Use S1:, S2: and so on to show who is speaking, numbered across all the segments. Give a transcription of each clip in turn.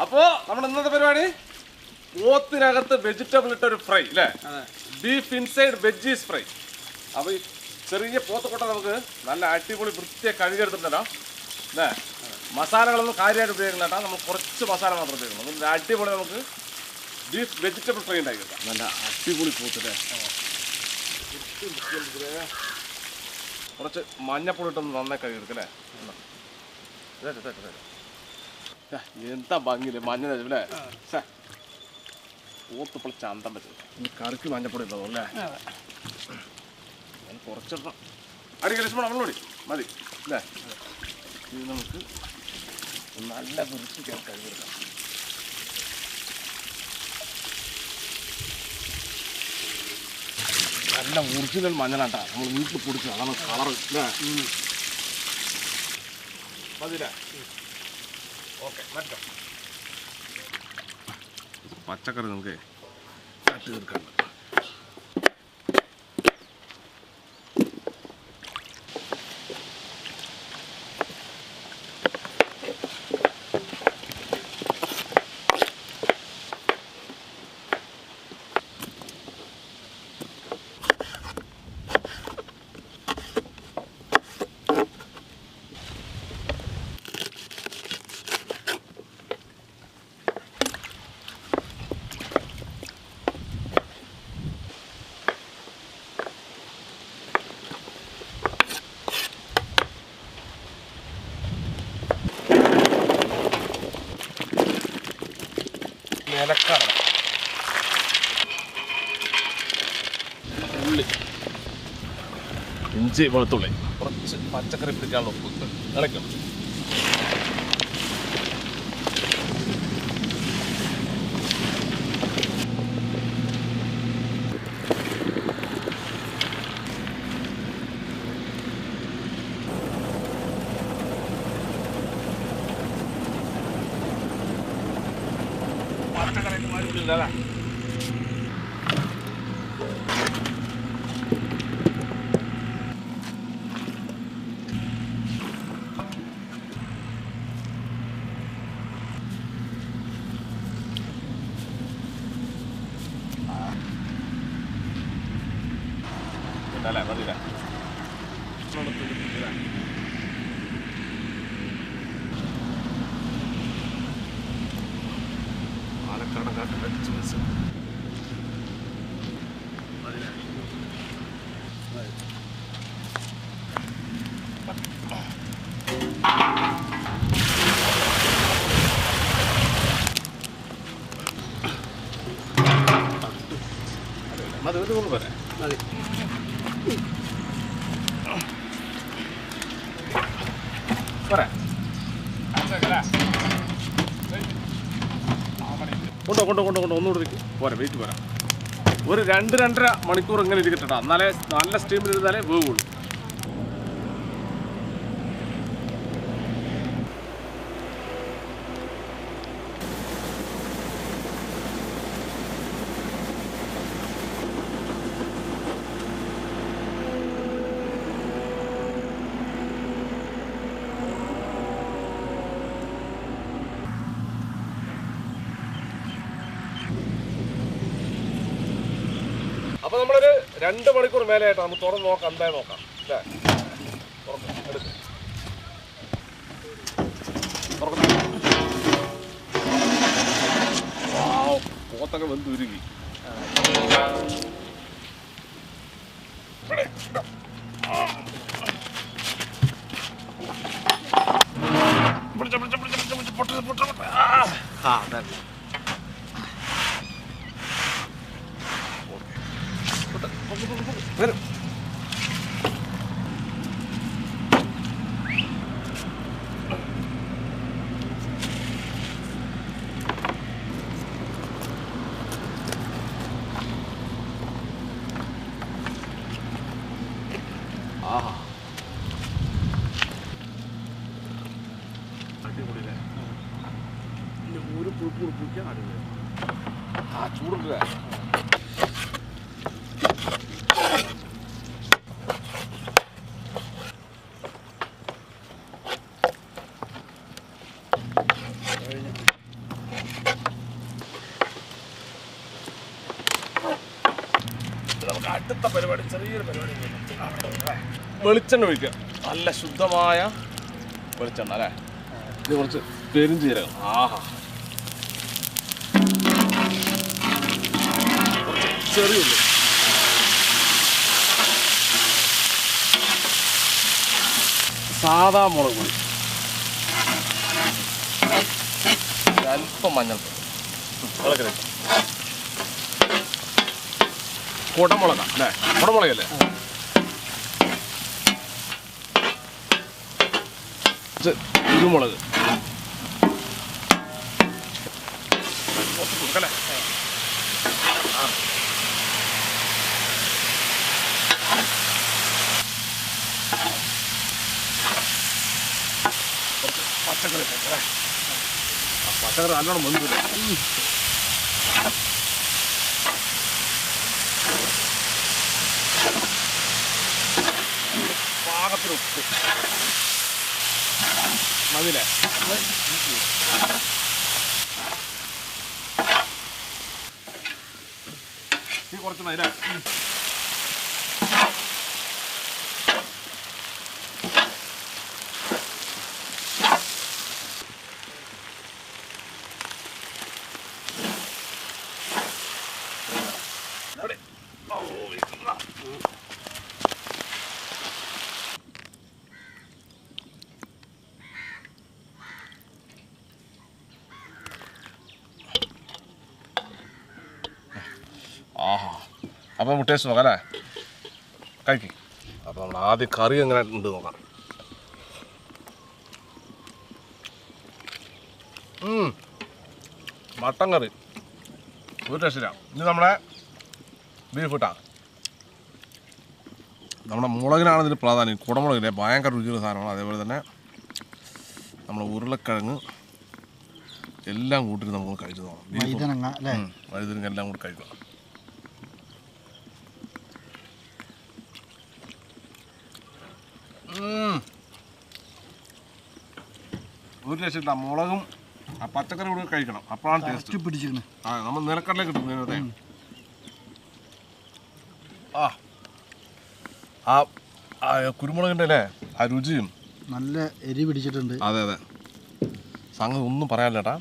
S1: അപ്പോ നമ്മുടെ ഇന്നത്തെ പരിപാടി പോത്തിനകത്ത് വെജിറ്റബിൾ ഇട്ടൊരു ഫ്രൈ അല്ലേ? Beef inside veggies fry. അപ്പോൾ ഈ ചെറിയ പോത്തുകൊട്ട നമുക്ക് നല്ല അടിപൊളി വൃത്തിയായി കഴുകിയെടുത്തിട്ടുണ്ടോ അല്ലേ? മസാലകളൊന്നും കാര്യമായിട്ട് ഉപയോഗിക്കുന്നില്ല കേട്ടോ. നമ്മൾ കുറച്ച് മസാല മാത്രം ഉപയോഗിക്കണം. നല്ല അടിപൊളി നമുക്ക് ബീഫ് വെജിറ്റബിൾ ഫ്രൈ ഉണ്ടാക്കി കിട്ടാം. നല്ല അടിപൊളി പോത്തില്ലേ? കുറച്ച് മഞ്ഞപ്പൊടി ഇട്ടൊന്ന് നന്നായി കഴുകിയെടുക്കല്ലേ? എന്താ ഭംഗിയില്ലേ മഞ്ഞ അല്ലേ? പോത്തിപ്പോൾ ചന്തം പറ്റില്ല. കറിക്ക് മഞ്ഞപ്പൊടി ഉണ്ടോ അല്ലേ? കുറച്ചിടണം. അടിക്ക് ലക്ഷ്മണ നമ്മളോടി മതി അല്ലേ? ഇത് നമുക്ക് നല്ല വൃത്തിക്കാൻ കഴുകിയെടുക്കാം. നല്ല ഒറിജിനൽ മഞ്ഞളാട്ടാ നമ്മൾ വീട്ടിൽ പൊടിച്ചു. അതാണ് കളർ അല്ലേ? മതില്ലേ? ഓക്കെ മറ്റോ പച്ചക്കറി നമുക്ക് തട്ടി തീർക്കാം. ഇലക്കടല, ഉള്ളി, ഇഞ്ചി, വെളുത്തുള്ളി, കുറച്ച് പച്ചക്കറി പിടിക്കാനുള്ള ഉപ്പ് ഇളക്കണം. Dale. Dale, mati dah. Mati itu dulu pada. Mati. Pada. Ada kelas. കൊണ്ടോ ഒന്നുകൂടി പോരാ വെയിറ്റ് പോരാ. ഒരു 2-2.5 മണിക്കൂർ ഇങ്ങനെ ഇരിക്കട്ടെ. എന്നാലേ നല്ല സ്റ്റീമിൽ ഇരുന്നാലേ വേവുള്ളൂ. അപ്പോൾ നമ്മളൊരു 2 മണിക്കൂർ മേലെയായിട്ട് നമുക്ക് തുറന്ന് നോക്കാം, എന്തായാലും നോക്കാം അല്ലേ? പോത്തൊക്കെ വെന്ത് ഉരുങ്ങി. വരും. ആഹാ അടിപൊളിയല്ലേ? ഒരു പുളിപ്പിക്കാൻ അടിപൊളിയാണ്. ആ ചൂടുണ്ടല്ലേ? ആദ്യത്തെ പരിപാടി ചെറിയൊരു പരിപാടി വെളിച്ചെണ്ണ ഒഴിക്കുക. നല്ല ശുദ്ധമായ വെളിച്ചെണ്ണ അല്ലേ. ഇത് കുറച്ച് പെരുംജീരകം. ആഹാ, കുറച്ച് ചെറിയുള്ളി, സാധാ മുളക് പൊടി, അല്പം മഞ്ഞൾപ്പൊടി, കുടമുളക അല്ലേ, കുടമുളകല്ലേ, കുരുമുളക്, കൊടുക്കല്ലേ, പച്ചക്കറി പച്ചക്കറി നല്ലോണം വന്നില്ല. പാകത്തിന് ഉപ്പ് മതില്ലേ. കുറച്ച് മതില്ലേ. ആഹാ, അപ്പോൾ നമുക്ക് ടേസ്റ്റ് നോക്കാം അല്ലേ, കഴിക്കും. അപ്പോൾ നമ്മൾ ആദ്യം കറി എങ്ങനെ ഉണ്ട് നോക്കാം. മട്ടൻ കറി ഒരു ടേസ്റ്റില്ല. ഇനി നമ്മളെ ബീഫ് ഇട്ടാ, നമ്മുടെ മുളകിനാണ് ഇതിന് പ്രാധാന്യം. കുടമുളകില്ലേ, ഭയങ്കര രുചിയുള്ള സാധനമാണ്. അതേപോലെ തന്നെ നമ്മുടെ ഉരുളക്കിഴങ്ങ് എല്ലാം കൂട്ടിട്ട് നമുക്ക് കഴിച്ചു നോക്കാം. വഴുതനങ്ങ എല്ലാം കൂടി കഴിക്കണം. ഒരു രക്ഷയില്ല. മുളകും ആ പച്ചക്കറി കൂടി കഴിക്കണം, അപ്പോഴാണ് ടേസ്റ്റ് പിടിച്ചിരിക്കുന്നത്. ആ, നമ്മൾ നിലക്കടല കിട്ടും നേരത്തെ. ആ കുരുമുളകിൻ്റെ അല്ലേ ആ രുചിയും
S2: നല്ല എരി പിടിച്ചിട്ടുണ്ട്.
S1: അതെ അതെ, സംഗതി ഒന്നും പറയാനില്ല ചേട്ടാ.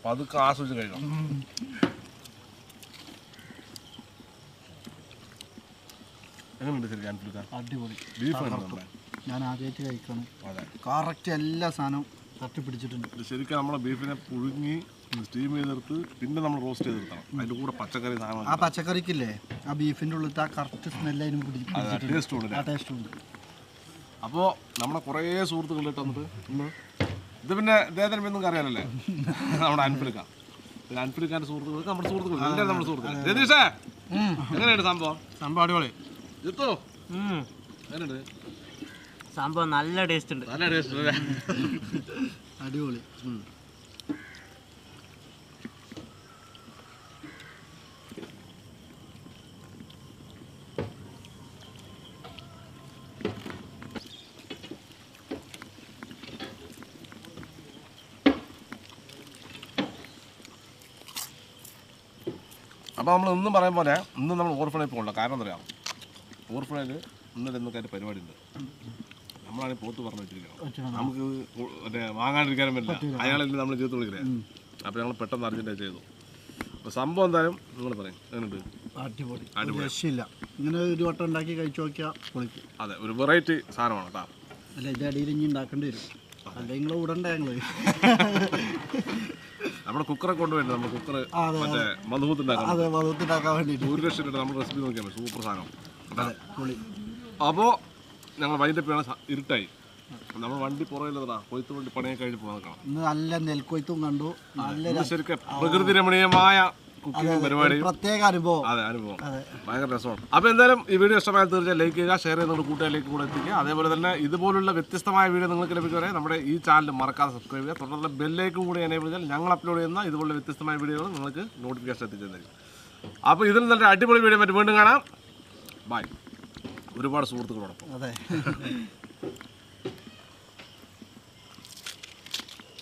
S1: പതുക്കെ ആസ്വദിച്ച് കഴിക്കണം. എങ്ങനെയുണ്ട് ശരിക്കും?
S2: അടിപൊളി
S1: ബീഫ്
S2: ഞാൻ ആദ്യമായിട്ട് കഴിക്കണം. കറക്റ്റ് എല്ലാ സാധനവും തട്ടിപ്പിടിച്ചിട്ടുണ്ട്.
S1: ശരിക്കും നമ്മളെ ബീഫിനെ പുഴുങ്ങി സ്റ്റീം ചെയ്തെടുത്ത് പിന്നെ നമ്മൾ റോസ്റ്റ് ചെയ്തെടുക്കണം. അതിൻ്റെ കൂടെ പച്ചക്കറി സാധനം,
S2: ആ പച്ചക്കറിക്കില്ലേ ആ ബീഫിൻ്റെ ഉള്ളിലത്തെ ആ കറക്റ്റ് സ്മെല്ല് അതിന്
S1: ടേസ്റ്റ് ഉണ്ട്.
S2: ആ ടേസ്റ്റ് ഉണ്ട്.
S1: അപ്പോൾ നമ്മളെ കുറേ സുഹൃത്തുക്കൾ ഇട്ടന്നിട്ട് ഇത് പിന്നെ ഇദ്ദേഹത്തിന് ഒന്നും അറിയാനല്ലേ നമ്മുടെ അൻഫിലിക്ക. അൻഫിലിക്കാൻ്റെ സുഹൃത്തുക്കൾക്ക് നമ്മുടെ സുഹൃത്തുക്കൾ എല്ലാവരും നമ്മുടെ സുഹൃത്തുക്കൾ. രതീഷേ, എങ്ങനെയുണ്ട് സംഭവം?
S2: അടിപൊളി.
S1: ജിത്തു എങ്ങനെയുണ്ട്
S3: സംഭവം? നല്ല ടേസ്റ്റ് ഉണ്ട്.
S1: നല്ല ടേസ്റ്റ് അല്ലേ?
S2: അടിപൊളി.
S1: അപ്പോൾ നമ്മൾ ഇന്നും പറയും പോലെ ഇന്ന് നമ്മൾ ഓർഫണേജ് പോകണ്ട. കാരണം എന്താ പറയുക, ഓർഫണേജ് ഇന്നലെ എന്നൊക്കെ അതിൻ്റെ പരിപാടി ഉണ്ട്. നമ്മളാണെങ്കിൽ പോത്ത് പറഞ്ഞു വെച്ചിരിക്കണം, നമുക്ക് മറ്റേ വാങ്ങാണ്ടിരിക്കാനും പറ്റില്ല. അയാളെല്ലാം നമ്മൾ ചെയ്ത് വിളിക്കുന്നത്. അപ്പോൾ ഞങ്ങൾ പെട്ടെന്ന് അർജൻറ്റായി ചെയ്തു. അപ്പോൾ സംഭവം എന്തായാലും നിങ്ങൾ പറയും എങ്ങനെയുണ്ട്?
S2: അടിപൊളി, രക്ഷയില്ല. ഇങ്ങനെ ഒരു വട്ടം ഉണ്ടാക്കി കഴിച്ചു നോക്കിയാൽ പൊളിക്കും.
S1: അതെ, ഒരു വെറൈറ്റി സാധനമാണ് കേട്ടോ.
S2: അല്ല, ഇത് അടിയിൽ ഇനി ഉണ്ടാക്കേണ്ടി വരും. അല്ല, നിങ്ങൾ ഉടണ്ട ഞങ്ങൾ
S1: നമ്മുടെ കുക്കറെ കൊണ്ടുപോയിട്ട് നമ്മൾ കുക്കർ മറ്റേ മധുഹൂത്തുണ്ടാക്കാൻ
S2: വേണ്ടിയിട്ട്
S1: ഒരു ലക്ഷം രൂപ നമ്മൾ റെസിപ്പി നോക്കിയാൽ മതി. സൂപ്പർ സാധനം. അപ്പോൾ ഞങ്ങൾ വൈകിട്ടപ്പോഴാണ് ഇരുട്ടായി. നമ്മൾ വണ്ടി പുറകില്ലതാ, കൊയ്ത്ത് വണ്ടി പണിയൊക്കെ കഴിഞ്ഞ് പോകാൻ നിൽക്കണം.
S2: ഇന്ന് നല്ല നെൽക്കൊയ്ത്തും കണ്ടു. നല്ല
S1: ശരിക്കും പ്രകൃതി രമണീയമായ കുക്കിംഗ് പരിപാടി,
S2: പ്രത്യേക അനുഭവം.
S1: അതെ, അനുഭവം ഭയങ്കര രസമാണ്. അപ്പോൾ എന്തായാലും ഈ വീഡിയോ ഇഷ്ടമായാൽ തീർച്ചയായും ലൈക്ക് ചെയ്യുക, ഷെയർ ചെയ്ത് നിങ്ങളുടെ കൂട്ടുകാരിലേക്ക് കൂടെ എത്തിക്കുക. അതേപോലെ തന്നെ ഇതുപോലുള്ള വ്യത്യസ്തമായ വീഡിയോ നിങ്ങൾക്ക് ലഭിക്കുവരെ നമ്മുടെ ഈ ചാനൽ മറക്കാതെ സബ്സ്ക്രൈബ് ചെയ്യുക. തുടർന്ന് ബെല്ലേക്കും കൂടി എനേബിൾ ചെയ്താൽ ഞങ്ങൾ അപ്ലോഡ് ചെയ്യുന്ന ഇതുപോലുള്ള വ്യത്യസ്തമായ വീഡിയോകൾ നിങ്ങൾക്ക് നോട്ടിഫിക്കേഷൻ എത്തിച്ചേരും. അപ്പോൾ ഇതിൽ നല്ല അടിപൊളി വീഡിയോ മറ്റു വീണ്ടും കാണാം. ബൈ. ഒരുപാട് സുഹൃത്തുക്കളോടൊപ്പം.
S2: അതെ.